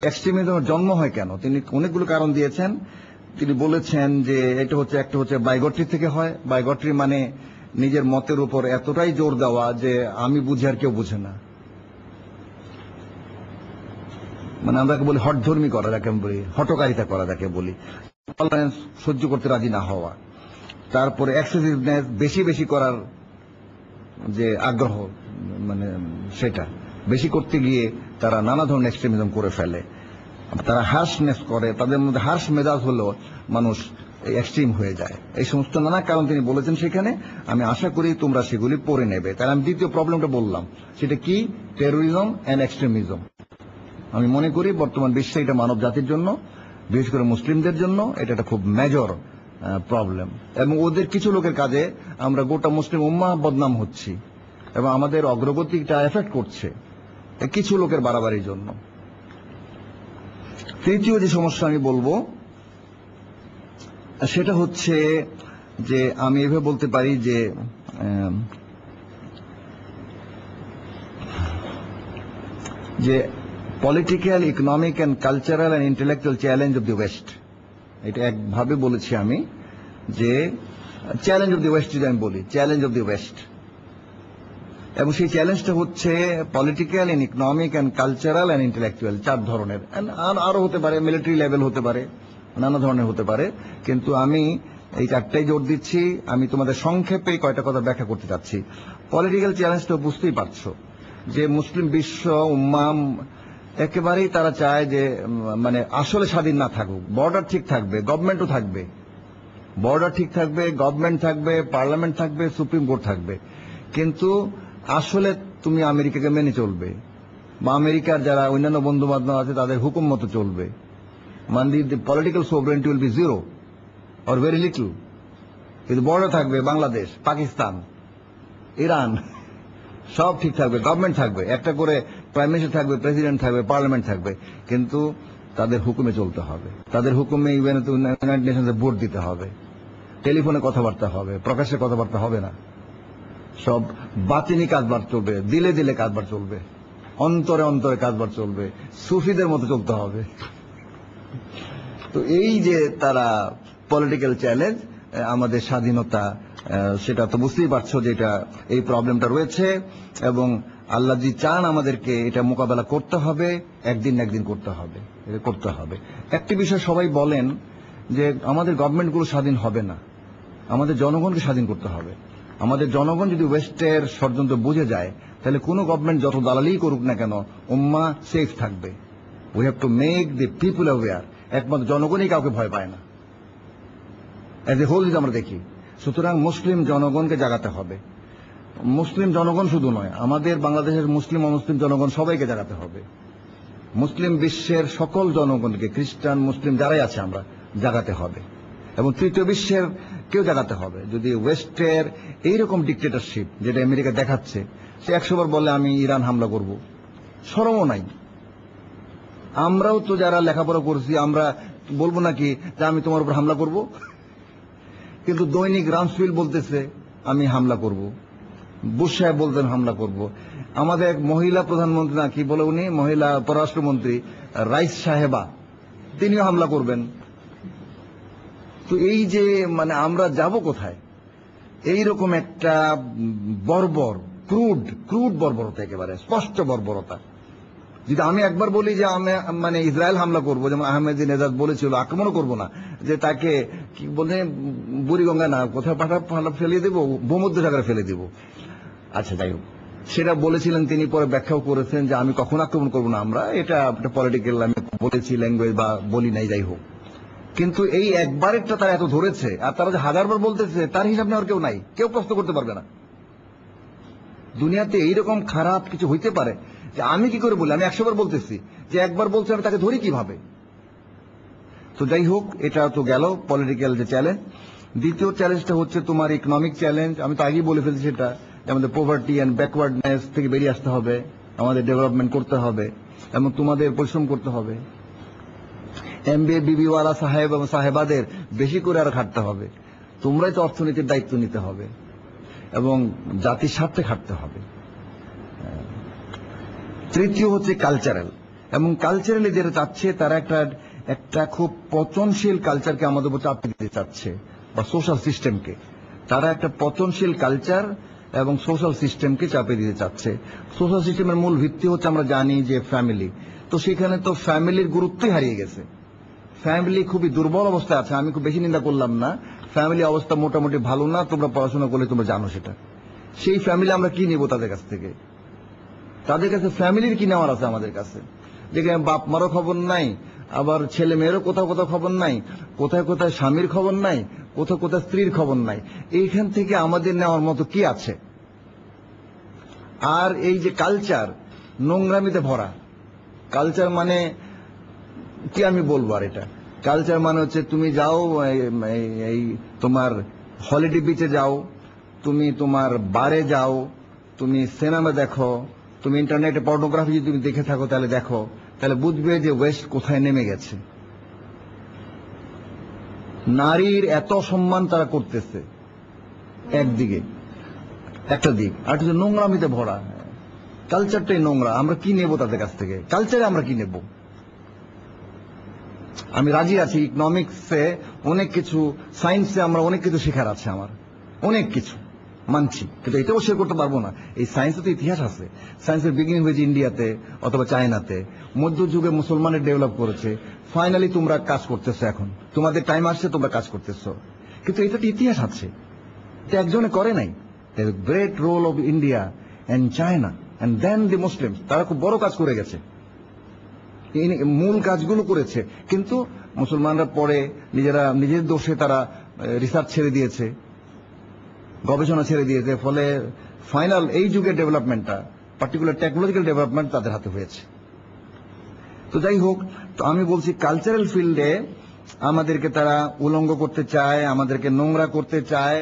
এক্সট্রিমিজমের জন্ম হয় কেন? তিনি অনেকগুলো কারণ দিয়েছেন। তিনি বলেছেন যে একটা হচ্ছে বাইগট্রি থেকে হয়। বাইগট্রি মানে নিজের মতের উপর এতটাই জোর দেওয়া যে আমি বুঝি আর কেউ বুঝে না, মানে আমরা বলি হঠধর্মী করা, যাকে বলি হটকারিতা করা, যাকে বলি টলারেন্স, সহ্য করতে রাজি না হওয়া। তারপরে এক্সেসিভনেস, বেশি বেশি করার যে আগ্রহ, মানে সেটা বেশি করতে গিয়ে তারা নানা ধরনের এক্সট্রিমিজম করে ফেলে। তারা হার্শনেস করে, তাদের মধ্যে হার্শ মেজাজ হলেও মানুষ এক্সট্রিম হয়ে যায়। এই সমস্ত নানা কারণ তিনি বলেছেন সেখানে। আমি আশা করি তোমরা সেগুলি পড়ে নেবে। তাহলে আমি দ্বিতীয় প্রবলেমটা বললাম, সেটা কি? Terrorism and extremism. আমি মনে করি বর্তমান বিশ্বে এটা মানব জাতির জন্য, বিশেষ করে মুসলিমদের জন্য এটা একটা খুব মেজর প্রবলেম। এবং ওদের কিছু লোকের কাজে আমরা গোটা মুসলিম উম্মাহ বদনাম হচ্ছি এবং আমাদের অগ্রগতিটা এফেক্ট করছে কিছু লোকের বাড়াবাড়ির জন্য। তৃতীয় যে সমস্যা আমি বলবো সেটা হচ্ছে যে আমি এভাবে বলতে পারি যে political, economic and cultural and intellectual challenge of the West. এটা একভাবে বলেছি আমি যে চ্যালেঞ্জ অব দি ওয়েস্ট, যদি আমি বলি চ্যালেঞ্জ অব দি ওয়েস্ট, এবং সেই চ্যালেঞ্জটা হচ্ছে political, economic and cultural and intellectual, 4 ধরনের। আরো হতে পারে, মিলিটারি লেভেল হতে পারে, নানা ধরনের হতে পারে, কিন্তু আমি এই 4টাই জোর দিচ্ছি। আমি তোমাদের সংক্ষেপে কয়টা কথা ব্যাখ্যা করতে চাচ্ছি। পলিটিক্যাল চ্যালেঞ্জটা বুঝতেই পারছো যে মুসলিম বিশ্ব উম্মাহ একেবারেই তারা চায় যে মানে আসলে স্বাধীন না থাকুক, বর্ডার ঠিক থাকবে, গভর্নমেন্টও থাকবে, বর্ডার ঠিক থাকবে, গভর্নমেন্ট থাকবে, পার্লামেন্ট থাকবে, সুপ্রিম কোর্ট থাকবে, কিন্তু আসলে তুমি আমেরিকাকে মেনে চলবে বা আমেরিকার যারা অন্যান্য বন্ধু বান্ধব আছে তাদের হুকুম মতো চলবে। মানে the political sovereignty will be zero or very little, কিন্তু বর্ডার থাকবে, বাংলাদেশ, পাকিস্তান, ইরান, সব ঠিক থাকবে, গভর্নমেন্ট থাকবে, একটা করে প্রাইম মিনিস্টার থাকবে, প্রেসিডেন্ট থাকবে, পার্লামেন্ট থাকবে, কিন্তু তাদের হুকুমে চলতে হবে, তাদের হুকুমে ইউনাইটেড নেশনসে ভোট দিতে হবে, টেলিফোনে কথাবার্তা হবে, প্রকাশ্যে কথাবার্তা হবে না, সব বাতিনি কাজবার চলবে, দিলে দিলে কাজবার চলবে, অন্তরে অন্তরে কাজবার চলবে, সুফিদের মতো চলতে হবে। তো এই যে তারা পলিটিক্যাল চ্যালেঞ্জ, আমাদের স্বাধীনতা, সেটা তো বুঝতেই পারছো যে এটা এই প্রবলেমটা রয়েছে এবং আল্লাহ জি চান আমাদেরকে এটা মোকাবেলা করতে হবে, একদিন না একদিন করতে হবে, এটা করতে হবে। একটি বিষয় সবাই বলেন যে আমাদের গভর্নমেন্টগুলো স্বাধীন হবে না, আমাদের জনগণকে স্বাধীন করতে হবে। আমাদের জনগণ যদি ওয়েস্টের ষড়যন্ত্র বুঝে যায় তাহলে কোনো গভর্নমেন্ট যত দালালি করুক না কেন উম্মাহ সেফ থাকবে। We have to make the people aware. একমাত্র জনগণই কাউকে ভয় পায় না, এজ এ হোল যদি আমরা দেখি। সুতরাং মুসলিম জনগণকে জাগাতে হবে। মুসলিম জনগণ শুধু নয়, আমাদের বাংলাদেশের মুসলিম অমুসলিম জনগণ সবাইকে জাগাতে হবে। মুসলিম বিশ্বের সকল জনগণকে, খ্রিস্টান মুসলিম যারাই আছে আমরা জাগাতে হবে, এবং তৃতীয় বিশ্বের কেউ জাগাতে হবে। যদি ওয়েস্টের এইরকম ডিক্টেটরশিপ যেটা আমেরিকা দেখাচ্ছে, সে 100 বার বলে আমি ইরান হামলা করব, শরমও নাই। আমরাও তো যারা লেখাপড়া করছি আমরা বলবো নাকি যে আমি তোমার উপর হামলা করব? কিন্তু দৈনিক রামসফিল বলতেছে আমি হামলা করব, বুশ সাহেব বলতেন হামলা করব, আমাদের এক মহিলা প্রধানমন্ত্রী না কি বলে উনি, মহিলা পররাষ্ট্রমন্ত্রী রাইস সাহেবা, তিনিও হামলা করবেন। তো এই যে মানে আমরা যাব কোথায়? এইরকম একটা বর্বর, ক্রুড বর্বরতা, একেবারে স্পষ্ট বর্বরতা। যদি আমি একবার বলি যে আমি মানে ইসরায়েল হামলা করব, যেমন আহমেদিনেজাদ বলেছিল, আক্রমণও করব না, যে তাকে কি বলে বুড়িগঙ্গা না কোথায় ফেলে দেবো, ভূমধ্যসাগরে ফেলে দেব। আচ্ছা যাই হোক, সেটা বলেছিলেন তিনি, পরে ব্যাখ্যাও করেছেন যে আমি কখন আক্রমণ করব না, আমরা এটা একটা পলিটিক্যাল আমি বলেছি ল্যাঙ্গুয়েজ বা বলি নাই, যাই হোক। কিন্তু এই একবারেরটা তারা এত ধরেছে, আর তারা যে 1000 বার বলতেছে তার হিসাব নেওয়ার কেউ নাই, কেউ প্রশ্ন করতে পারবে না। দুনিয়াতে এইরকম খারাপ কিছু হইতে পারে যে আমি কি করে বলি, আমি 100 বার বলতেছি, যে একবার বলছে আমি তাকে ধরি কিভাবে? তো যাই হোক, এটা তো গেল পলিটিক্যাল যে চ্যালেঞ্জ। দ্বিতীয় চ্যালেঞ্জটা হচ্ছে তোমার ইকোনমিক চ্যালেঞ্জ। আমি তো আগেই বলে ফেলছি সেটা, আমাদের পভার্টি অ্যান্ড ব্যাকওয়ার্ডনেস থেকে বেরিয়ে আসতে হবে, আমাদের ডেভেলপমেন্ট করতে হবে এবং তোমাদের পরিশ্রম করতে হবে। এমবিএ বিবিওয়ালা সাহেব এবং সাহেবাদের বেশি করে আর খাটতে হবে, তোমরাই তো অর্থনীতির দায়িত্ব নিতে হবে এবং জাতির স্বার্থে খাটতে হবে। তৃতীয় হচ্ছে কালচারাল। এবং কালচারালি যেটা চাচ্ছে তারা একটা খুব পচনশীল কালচারকে আমাদের উপর চাপিয়ে দিতে চাচ্ছে, বা সোশ্যাল সিস্টেমকে। তারা একটা পচনশীল কালচার এবং সোশ্যাল সিস্টেমকে চাপিয়ে দিতে চাচ্ছে। সোশ্যাল সিস্টেমের মূল ভিত্তি হচ্ছে আমরা জানি যে ফ্যামিলি। তো সেখানে তো ফ্যামিলির গুরুত্বই হারিয়ে গেছে। ফ্যামিলি খুবই দুর্বল অবস্থায় আছে। আমি খুব বেশি নিন্দা করলাম না, ফ্যামিলি অবস্থা মোটামুটি ভালো না, তোমরা পড়াশোনা করলে তোমরা জানো সেটা। সেই ফ্যামিলি আমরা কি নেব তাদের কাছ থেকে? তাদের কাছে ফ্যামিলির কি নেওয়ার আছে আমাদের কাছে? যেখানে বাপ মারও খবর নাই, আবার ছেলে মেয়েরও কোথাও কোথাও খবর নাই, কোথায় কোথায় স্বামীর খবর নাই, কোথাও কোথায় স্ত্রীর খবর নাই। এইখান থেকে আমাদের নেওয়ার মতো কি আছে? আর এই যে কালচার, নোংরামিতে ভরা কালচার, মানে কি আমি বলবো আর এটা? কালচার মানে হচ্ছে তুমি যাও এই তোমার হলিডে বিচে যাও, তুমি তোমার বারে যাও, তুমি সিনেমা দেখো, তুমি ইন্টারনেটে পর্নোগ্রাফি যদি তুমি দেখে থাকো তাহলে দেখো, তাহলে বুঝবে যে ওয়েস্ট কোথায় নেমে গেছে। নারীর এত সম্মান তারা করতেছে একদিকে, একটা দিক, আর হচ্ছে নোংরামিতে ভরা। কালচারটাই নোংরা। আমরা কি নেব তাদের কাছ থেকে? কালচারে আমরা কি নেব? আমি রাজি আছি ইকোনমিক্সে অনেক কিছু, সায়েন্সে আমরা অনেক কিছু শেখার আছে, আমার অনেক কিছু মানছি, কিন্তু এটাও শেয়ার করতে পারবো না। এই সায়েন্সে তো ইতিহাস আছে। সায়েন্সের বিগিনিং হয়েছে ইন্ডিয়াতে অথবা চায়নাতে, মধ্যযুগে মুসলমানের ডেভেলপ করেছে, ফাইনালি তোমরা কাজ করতেছো, এখন তোমাদের টাইম আসছে, তোমরা কাজ করতেছো। কিন্তু এটা তো ইতিহাস আছে, এটা একজনে করে নাই। Great role of India and China and then the Muslim, তারা খুব বড় কাজ করে গেছে, মূল কাজগুলো করেছে। কিন্তু মুসলমানরা পরে নিজেদের দোষে তারা রিসার্চ ছেড়ে দিয়েছে, গবেষণা ছেড়ে দিয়েছে, ফলে ফাইনাল এই যুগের ডেভেলপমেন্টটা, পার্টিকুলার টেকনোলজিক্যাল ডেভেলপমেন্ট তাদের হাতে হয়েছে। তো যাই হোক, তো আমি বলছি কালচারাল ফিল্ডে আমাদেরকে তারা উলঙ্গ করতে চায়, আমাদেরকে নোংরা করতে চায়,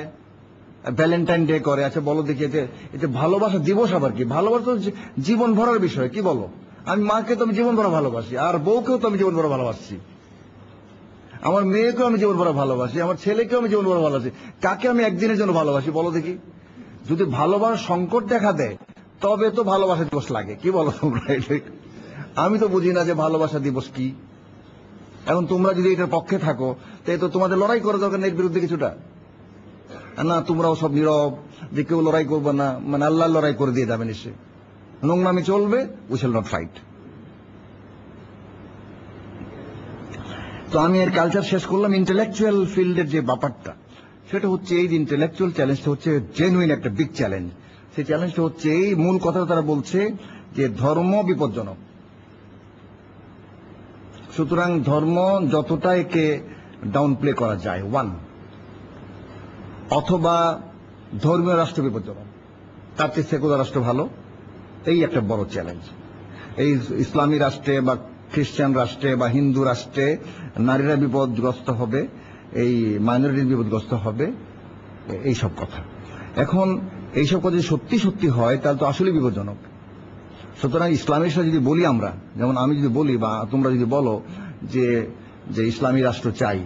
ভ্যালেন্টাইন ডে করে। আচ্ছা বলো দেখি, এতে ভালোবাসা দিবস আবার কি? ভালোবাসা তো জীবন ভরার বিষয়, কি বলো? আমি মাকে তো আমি জীবন ভরা ভালোবাসি, আর বউকেও তো আমি জীবন ভরা ভালোবাসছি, আমার মেয়েকেও আমি জীবন ভরা ভালোবাসি, আমার ছেলেকেও আমি জীবন ভরা ভালোবাসি। কাকে আমি একদিনের জন্য ভালোবাসি বলো দেখি? যদি ভালোবাসার সংকট দেখা দেয় তবে তো ভালোবাসা দিবস লাগে, কি বলো তোমরা? আমি তো বুঝি না যে ভালোবাসা দিবস কি। এখন তোমরা যদি এটার পক্ষে থাকো, তাই তো তোমাদের লড়াই করা দরকার এর বিরুদ্ধে কিছুটা। না, তোমরাও সব নীরব, যে কেউ লড়াই করবে না, মানে আল্লাহ লড়াই করে দিয়ে যাবেন এসে, নোংরামি চলবে, উই শ্যাল নট ফাইট। তো আমি এর কালচার শেষ করলাম। ইন্টেলেকচুয়াল ফিল্ডের যে ব্যাপারটা, সেটা হচ্ছে এই ইন্টেলেকচুয়াল চ্যালেঞ্জটা হচ্ছে জেনুইন একটা বিগ চ্যালেঞ্জ। সেই চ্যালেঞ্জটা হচ্ছে এই মূল কথা তারা বলছে যে ধর্ম বিপজ্জনক, সুতরাং ধর্ম যতটা একে ডাউন প্লে করা যায়, ওয়ান, অথবা ধর্মীয় রাষ্ট্র বিপজ্জনক, তার চেয়ে সেকুলার রাষ্ট্র ভালো। এই একটা বড় চ্যালেঞ্জ। এই ইসলামী রাষ্ট্রে বা খ্রিস্টান রাষ্ট্রে বা হিন্দু রাষ্ট্রে নারীরা বিপদগ্রস্ত হবে, এই মাইনরিটি বিপদগ্রস্ত হবে, এইসব কথা। এখন এইসব কথা যদি সত্যি সত্যি হয় তাহলে তো আসলে বিপজ্জনক। সুতরাং ইসলামের সাথে যদি বলি আমরা, যেমন আমি যদি বলি বা তোমরা যদি বলো যে ইসলামী রাষ্ট্র চাই,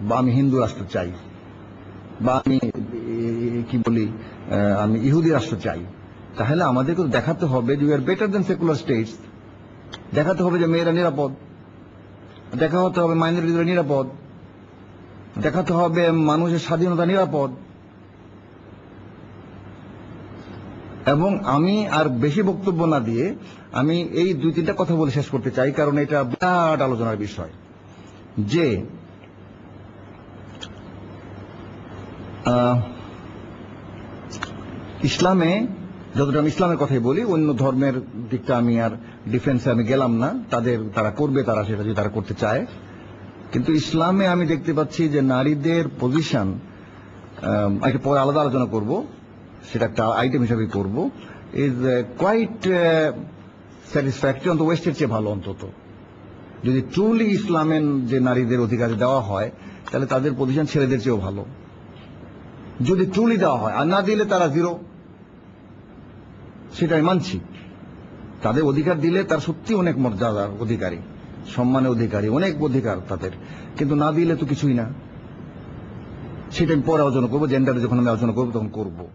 বা আমি হিন্দু রাষ্ট্র চাই, বা আমি কি বলি আমি ইহুদি রাষ্ট্র চাই, তাহলে আমাদেরকে দেখাতে হবে যে we are better then secular states. দেখাতে হবে যে মেয়েরা নিরাপদ, দেখাতে হবে মাইনরিটিরা নিরাপদ, দেখাতে হবে মানুষের স্বাধীনতা নিরাপদ। এবং আমি আর বেশি বক্তব্য না দিয়ে আমি এই দুই তিনটা কথা বলে শেষ করতে চাই, কারণ এটা বিরাট আলোচনার বিষয়। যে ইসলামে, যতটা আমি ইসলামের কথাই বলি, অন্য ধর্মের দিকটা আমি আর ডিফেন্সে আমি গেলাম না, তারা করবে, তারা সেটা যদি তারা করতে চায়। কিন্তু ইসলামে আমি দেখতে পাচ্ছি যে নারীদের পজিশন, একটা পরে আলাদা আলোচনা করব, সেটা একটা আইটেম হিসাবে করব, ইজ কোয়াইট স্যাটিসফ্যাক্টরি, অন্তত ওয়েস্টের চেয়ে ভালো। অন্তত যদি ট্রুলি ইসলামের যে নারীদের অধিকার দেওয়া হয়, তাহলে তাদের পজিশন ছেলেদের চেয়েও ভালো, যদি ট্রুলি দেওয়া হয়। আর না দিলে তারা জিরো, সেটা আমি মানছি। তাদের অধিকার দিলে তার সত্যি অনেক মর্যাদার অধিকারী, সম্মানের অধিকারী, অনেক অধিকার তাদের, কিন্তু না দিলে তো কিছুই না। সেটা আমি পরে আলোচনা করবো, জেন্ডারে যখন আমি আলোচনা করবো তখন করবো।